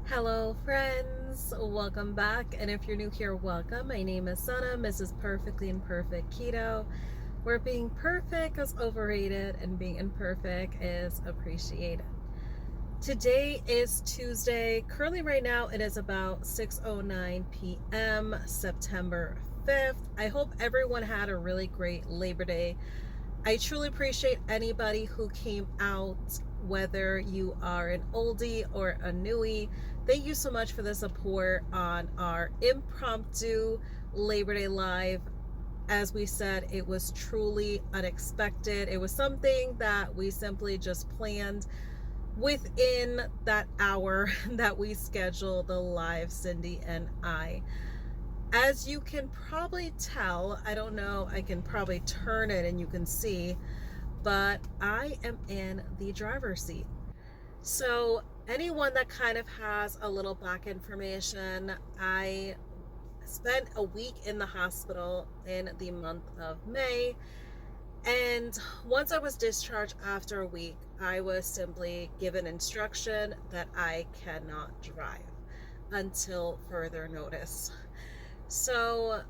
Hello friends, welcome back, and if you're new here, welcome. My name is Sana, Mrs. Perfectly Imperfect Keto, where being perfect is overrated and being imperfect is appreciated. Today is Tuesday. Currently right now it is about 6:09 p.m. September 5th. I hope everyone had a really great Labor Day. I truly appreciate anybody who came out, whether you are an oldie or a newie. Thank you so much for the support on our impromptu Labor Day Live. As we said, it was truly unexpected. It was something that we simply just planned within that hour that we scheduled the live, Cindy and I. As you can probably tell, I don't know, I can probably turn it and you can see, but I am in the driver's seat. So anyone that kind of has a little back information, I spent a week in the hospital in the month of May. And once I was discharged after a week, I was simply given instruction that I cannot drive until further notice. So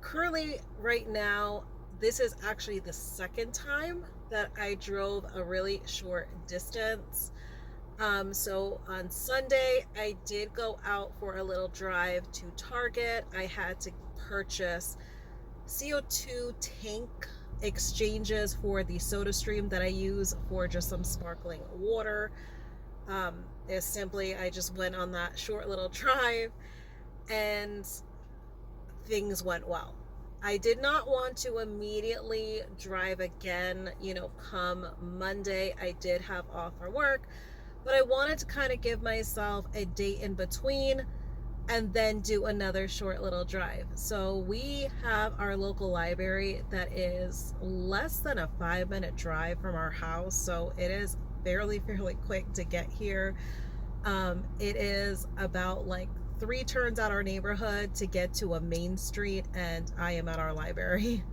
currently, right now, this is actually the second time that I drove a really short distance. So on Sunday, I did go out for a little drive to Target. I had to purchase CO2 tank exchanges for the soda stream that I use for just some sparkling water. It's simply, I just went on that short little drive and things went well. I did not want to immediately drive again, come Monday. I did have off for work, but I wanted to kind of give myself a date in between and then do another short little drive. So we have our local library that is less than a 5-minute drive from our house. So it is fairly quick to get here. It is about like 3 turns out our neighborhood to get to a main street, and I am at our library.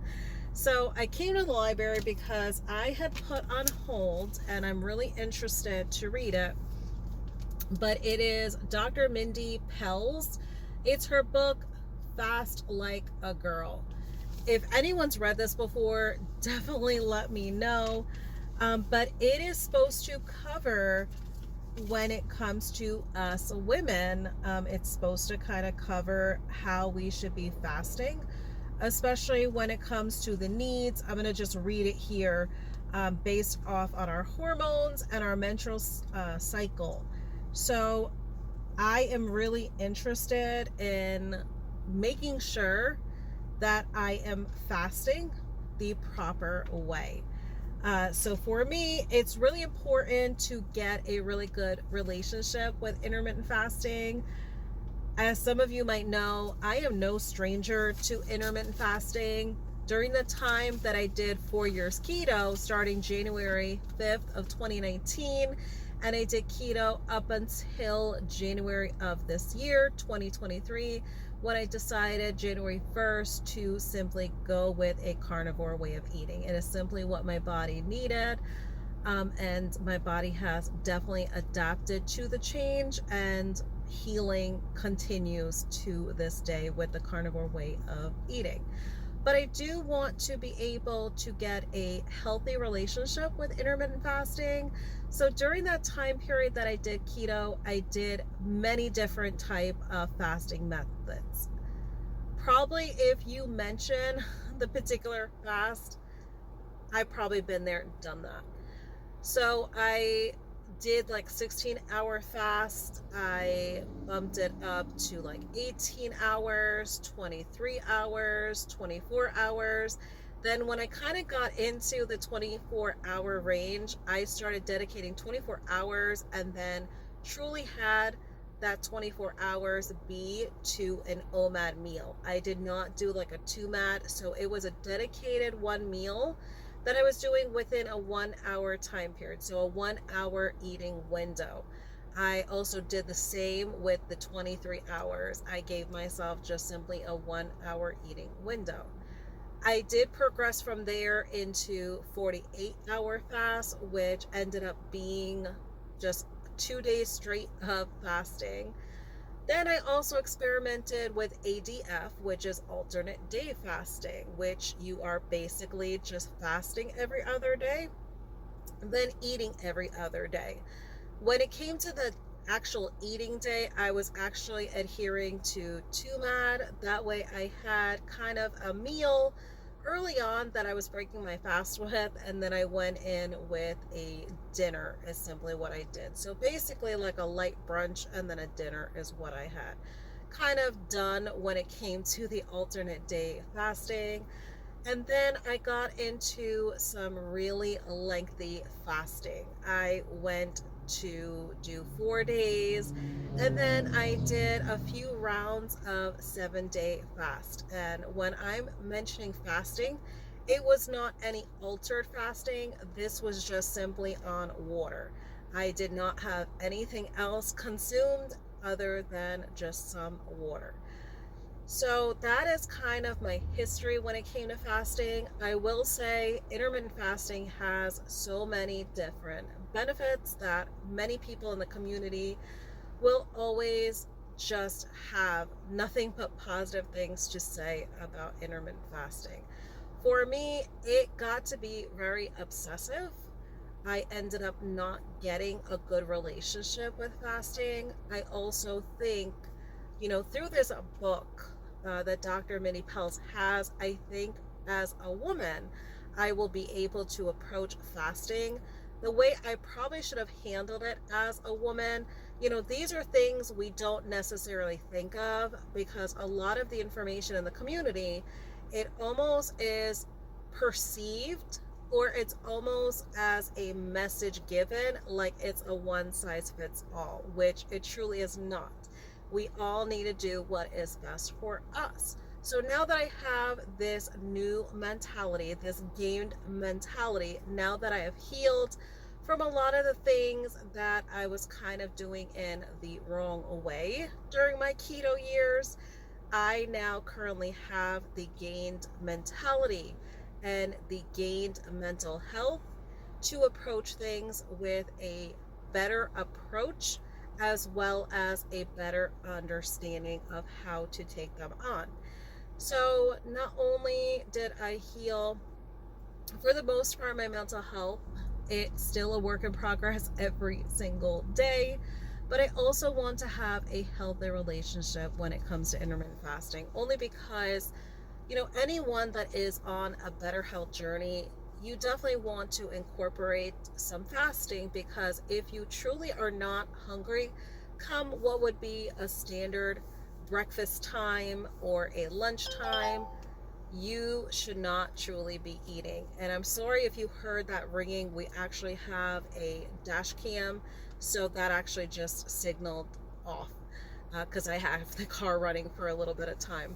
So I came to the library because I had put on hold, and I'm really interested to read it, but it is Dr. Mindy Pell's. It's her book, Fast Like a Girl. If anyone's read this before, definitely let me know. But it is supposed to cover, when it comes to us women, it's supposed to kind of cover how we should be fasting, especially when it comes to the needs. I'm going to just read it here, based off on our hormones and our menstrual cycle. So I am really interested in making sure that I am fasting the proper way. So for me, it's really important to get a really good relationship with intermittent fasting. As some of you might know, I am no stranger to intermittent fasting. During the time that I did 4 years keto, starting January 5th of 2019, and I did keto up until January of this year, 2023, when I decided January 1st to simply go with a carnivore way of eating. It is simply what my body needed, and my body has definitely adapted to the change, and healing continues to this day with the carnivore way of eating. But I do want to be able to get a healthy relationship with intermittent fasting. So during that time period that I did keto, I did many different type of fasting methods. Probably if you mention the particular fast, I've probably been there and done that. So I did like 16-hour fast. I bumped it up to like 18 hours, 23 hours, 24 hours. Then when I kind of got into the 24-hour range, I started dedicating 24 hours and then truly had that 24 hours be to an OMAD meal. I did not do like a 2MAD, so it was a dedicated one meal that I was doing within a 1-hour time period, so a 1-hour eating window. I also did the same with the 23 hours. I gave myself just simply a 1-hour eating window. I did progress from there into 48-hour fast, which ended up being just 2 days straight of fasting. Then I also experimented with ADF, which is alternate day fasting, which you are basically just fasting every other day, then eating every other day. When it came to the actual eating day, I was actually adhering to TUMAD. That way I had kind of a meal early on that I was breaking my fast with, and then I went in with a dinner is simply what I did. So basically like a light brunch and then a dinner is what I had kind of done when it came to the alternate day fasting. And then I got into some really lengthy fasting. I went to do 4 days, and then I did a few rounds of 7-day fast. And when I'm mentioning fasting, it was not any altered fasting. This was just simply on water. I did not have anything else consumed other than just some water. So that is kind of my history when it came to fasting. I will say intermittent fasting has so many different benefits that many people in the community will always just have nothing but positive things to say about intermittent fasting. For me, it got to be very obsessive. I ended up not getting a good relationship with fasting. I also think, through this book that Dr. Minnie Pelz has, I think as a woman, I will be able to approach fasting the way I probably should have handled it as a woman. These are things we don't necessarily think of because a lot of the information in the community, it almost is perceived, or it's almost as a message given like it's a one size fits all, which it truly is not. We all need to do what is best for us. So now that I have this new mentality, this gained mentality, now that I have healed from a lot of the things that I was kind of doing in the wrong way during my keto years, I now currently have the gained mentality and the gained mental health to approach things with a better approach, as well as a better understanding of how to take them on. So not only did I heal, for the most part, my mental health, it's still a work in progress every single day, but I also want to have a healthy relationship when it comes to intermittent fasting, only because, anyone that is on a better health journey, you definitely want to incorporate some fasting, because if you truly are not hungry come what would be a standard breakfast time or a lunch time, you should not truly be eating. And I'm sorry if you heard that ringing. We actually have a dash cam, so that actually just signaled off because I have the car running for a little bit of time,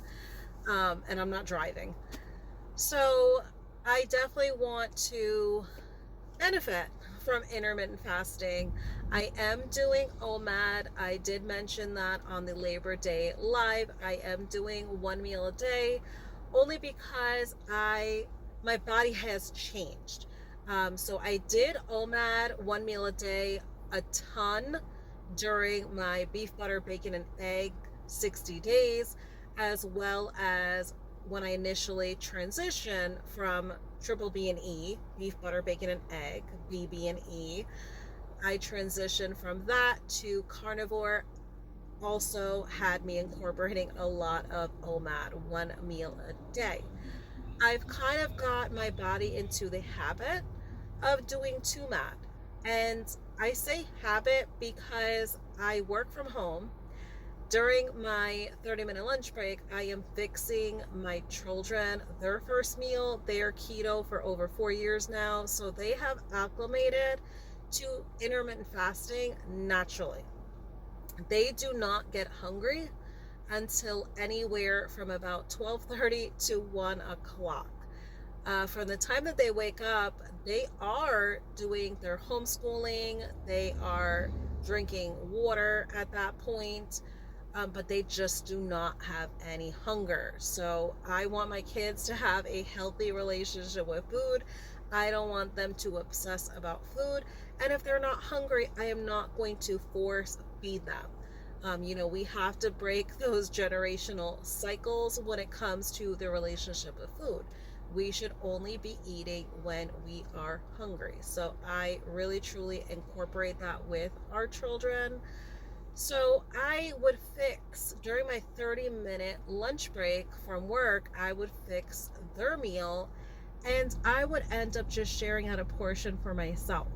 and I'm not driving. So I definitely want to benefit from intermittent fasting. I am doing OMAD. I did mention that on the Labor Day live. I am doing one meal a day, only because my body has changed. So I did OMAD one meal a day a ton during my beef, butter, bacon, and egg 60 days, as well as when I initially transitioned from triple B and E, beef, butter, bacon, and egg, BB and E. I transitioned from that to carnivore. Also had me incorporating a lot of OMAD, one meal a day. I've kind of got my body into the habit of doing TUMAD. And I say habit because I work from home. During my 30-minute lunch break, I am fixing my children their first meal. They are keto for over 4 years now, so they have acclimated to intermittent fasting naturally. They do not get hungry until anywhere from about 12:30 to 1 o'clock. From the time that they wake up, they are doing their homeschooling, they are drinking water at that point, but they just do not have any hunger. So I want my kids to have a healthy relationship with food. I don't want them to obsess about food. And if they're not hungry, I am not going to force feed them. We have to break those generational cycles when it comes to the relationship with food. We should only be eating when we are hungry. So I really truly incorporate that with our children. So I would fix, during my 30-minute lunch break from work, I would fix their meal, and I would end up just sharing out a portion for myself.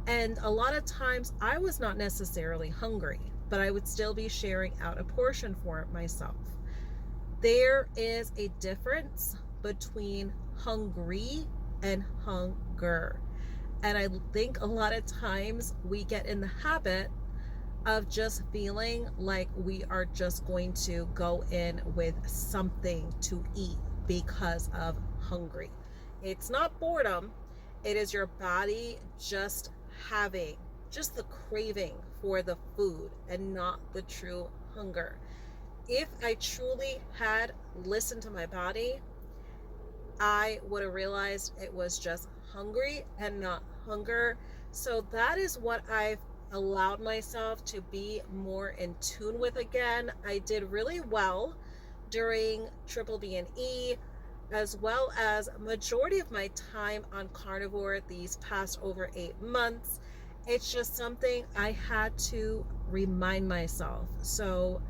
And a lot of times I was not necessarily hungry, but I would still be sharing out a portion for myself. There is a difference between hungry and hunger. And I think a lot of times we get in the habit of just feeling like we are just going to go in with something to eat because of hungry. It's not boredom. It is your body just having just the craving for the food and not the true hunger. If I truly had listened to my body, I would have realized it was just hungry and not hunger. So that is what I've allowed myself to be more in tune with again. I did really well during Triple B and E, as well as majority of my time on carnivore these past over 8 months. It's just something I had to remind myself. So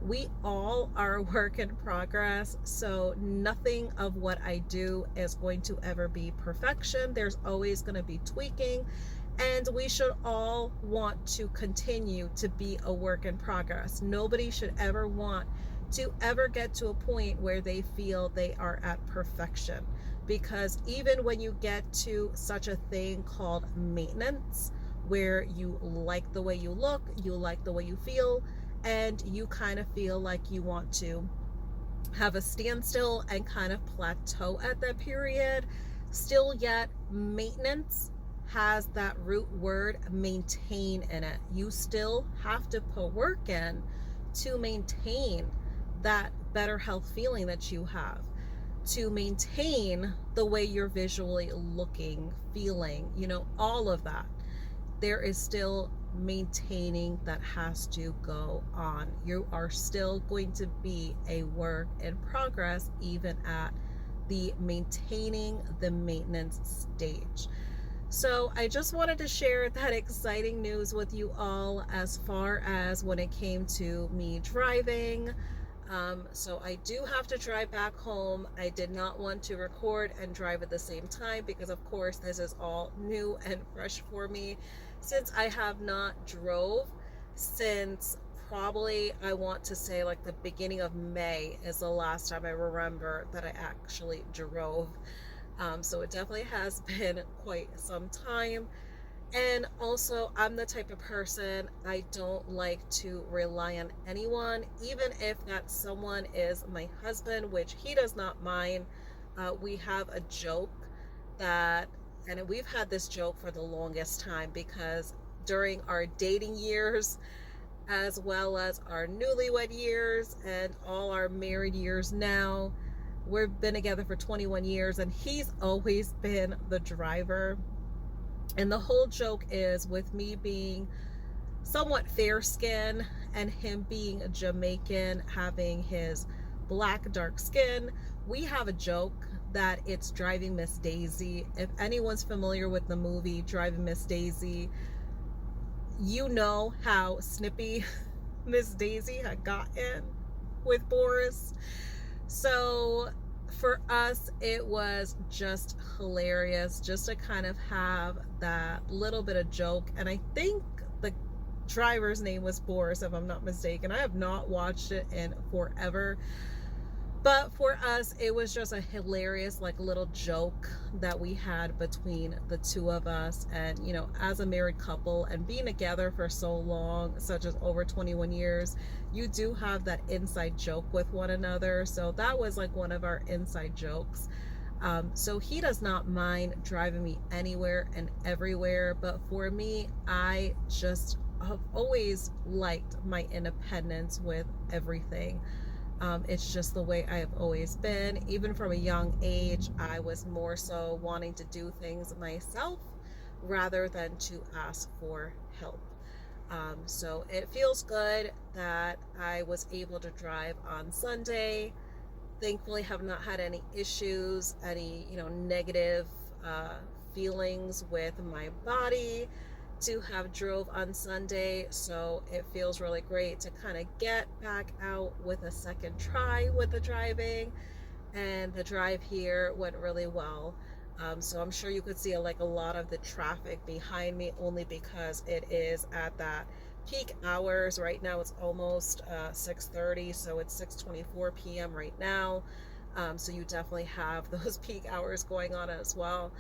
we all are a work in progress. So nothing of what I do is going to ever be perfection. There's always going to be tweaking. And we should all want to continue to be a work in progress. Nobody should ever want to ever get to a point where they feel they are at perfection. Because even when you get to such a thing called maintenance, where you like the way you look, you like the way you feel, and you kind of feel like you want to have a standstill and kind of plateau at that period, still yet maintenance has that root word maintain in it. You still have to put work in to maintain that better health feeling that you have, to maintain the way you're visually looking, feeling, all of that. There is still maintaining that has to go on. You are still going to be a work in progress, even at the maintaining the maintenance stage. So I just wanted to share that exciting news with you all as far as when it came to me driving. So I do have to drive back home. I did not want to record and drive at the same time because of course this is all new and fresh for me, since I have not drove since probably, I want to say, like the beginning of May is the last time I remember that I actually drove. So it definitely has been quite some time. And also, I'm the type of person, I don't like to rely on anyone, even if that someone is my husband, which he does not mind. We have a joke and we've had this joke for the longest time, because during our dating years, as well as our newlywed years and all our married years now, we've been together for 21 years and he's always been the driver. And the whole joke is, with me being somewhat fair skin and him being a Jamaican, having his black dark skin, we have a joke that it's Driving Miss Daisy. If anyone's familiar with the movie Driving Miss Daisy, you know how snippy Miss Daisy had gotten with Boris. So for us, it was just hilarious just to kind of have that little bit of joke. And I think the driver's name was Boris, if I'm not mistaken. I have not watched it in forever. But for us, it was just a hilarious, like, little joke that we had between the two of us. And, as a married couple and being together for so long, such as over 21 years, you do have that inside joke with one another. So that was like one of our inside jokes. So he does not mind driving me anywhere and everywhere. But for me, I just have always liked my independence with everything. It's just the way I have always been. Even from a young age, I was more so wanting to do things myself rather than to ask for help. So it feels good that I was able to drive on Sunday. Thankfully, have not had any issues, any negative feelings with my body to have drove on Sunday. So it feels really great to kind of get back out with a second try with the driving, and the drive here went really well. So I'm sure you could see a lot of the traffic behind me, only because it is at that peak hours. Right now it's almost 6:30, so it's 6:24 p.m. right now. So you definitely have those peak hours going on as well.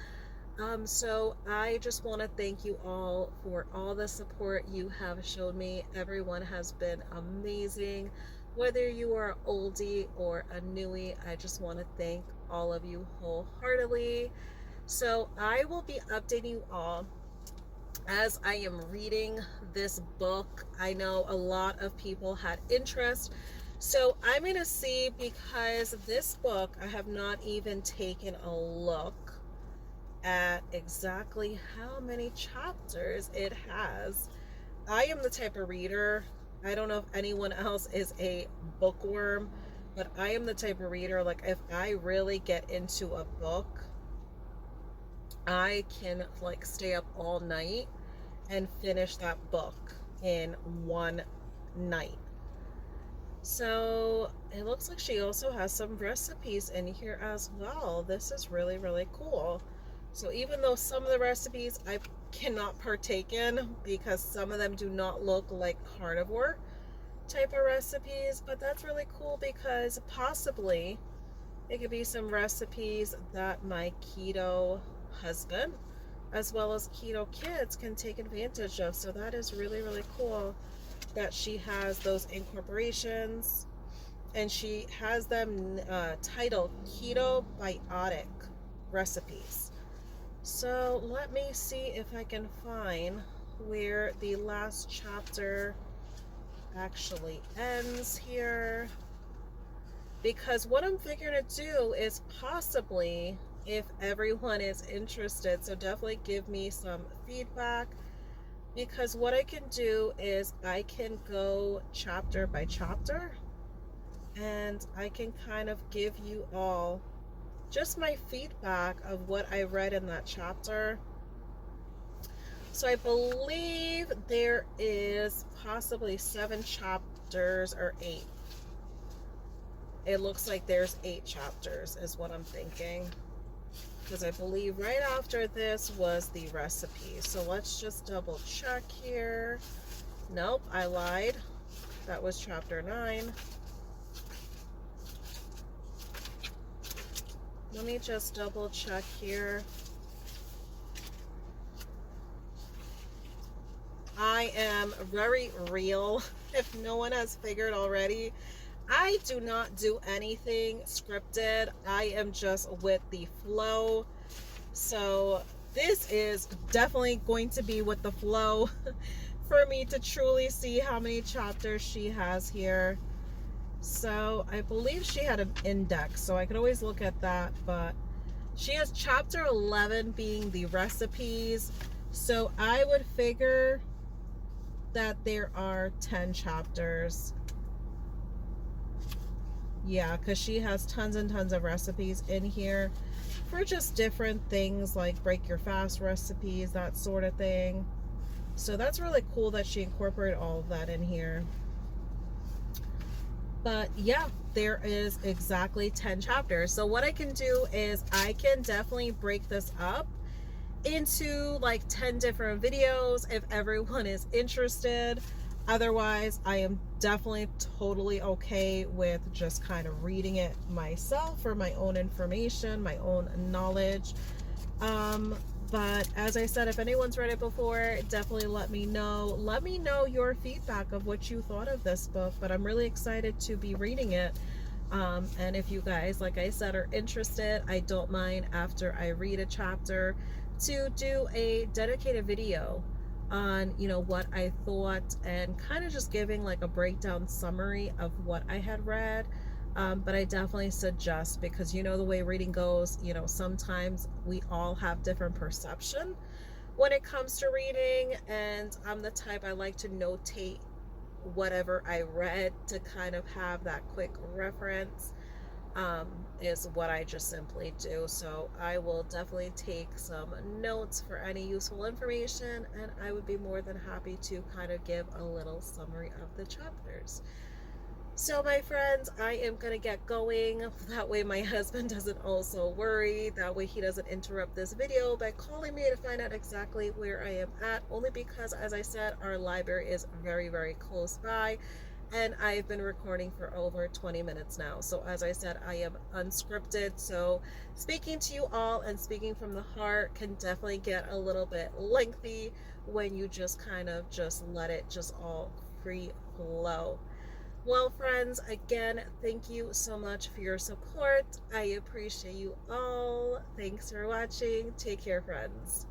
So I just want to thank you all for all the support you have showed me. Everyone has been amazing. Whether you are an oldie or a newie, I just want to thank all of you wholeheartedly. So I will be updating you all as I am reading this book. I know a lot of people had interest, so I'm going to see, because this book, I have not even taken a look at exactly how many chapters it has. I am the type of reader, I don't know if anyone else is a bookworm, but I am the type of reader, like if I really get into a book, I can stay up all night and finish that book in one night. So it looks like she also has some recipes in here as well. This is really, really cool. So even though some of the recipes I cannot partake in, because some of them do not look like carnivore type of recipes, but that's really cool, because possibly it could be some recipes that my keto husband as well as keto kids can take advantage of. So that is really, really cool that she has those incorporations, and she has them titled ketobiotic recipes. So let me see if I can find where the last chapter actually ends here, because what I'm figuring to do is possibly, if everyone is interested, so definitely give me some feedback, because what I can do is I can go chapter by chapter, and I can kind of give you all just my feedback of what I read in that chapter. So I believe there is possibly 7 chapters or 8. It looks like there's 8 chapters is what I'm thinking, because I believe right after this was the recipe. So let's just double check here. Nope, I lied. That was chapter 9. Let me just double check here. I am very real. If no one has figured already, I do not do anything scripted. I am just with the flow. So this is definitely going to be with the flow for me to truly see how many chapters she has here. So I believe she had an index, so I could always look at that, but she has chapter 11 being the recipes. So I would figure that there are 10 chapters. Yeah, because she has tons and tons of recipes in here for just different things, like break your fast recipes, that sort of thing. So that's really cool that she incorporated all of that in here. But yeah, there is exactly 10 chapters. So what I can do is I can definitely break this up into 10 different videos if everyone is interested. Otherwise, I am definitely totally okay with just kind of reading it myself for my own information, my own knowledge. But as I said, if anyone's read it before, definitely let me know. Let me know your feedback of what you thought of this book. But I'm really excited to be reading it. And if you guys, like I said, are interested, I don't mind, after I read a chapter, to do a dedicated video on what I thought, and kind of just giving a breakdown summary of what I had read. But I definitely suggest, because you know the way reading goes, sometimes we all have different perception when it comes to reading, and I'm the type, I like to notate whatever I read to kind of have that quick reference, is what I just simply do. So I will definitely take some notes for any useful information, and I would be more than happy to kind of give a little summary of the chapters. So, my friends, I am going to get going. That way, my husband doesn't also worry. That way, he doesn't interrupt this video by calling me to find out exactly where I am at. Only because, as I said, our library is very, very close by. And I've been recording for over 20 minutes now. So, as I said, I am unscripted. So, speaking to you all and speaking from the heart can definitely get a little bit lengthy when you just kind of just let it just all free flow. Well, friends, again, thank you so much for your support. I appreciate you all. Thanks for watching. Take care, friends.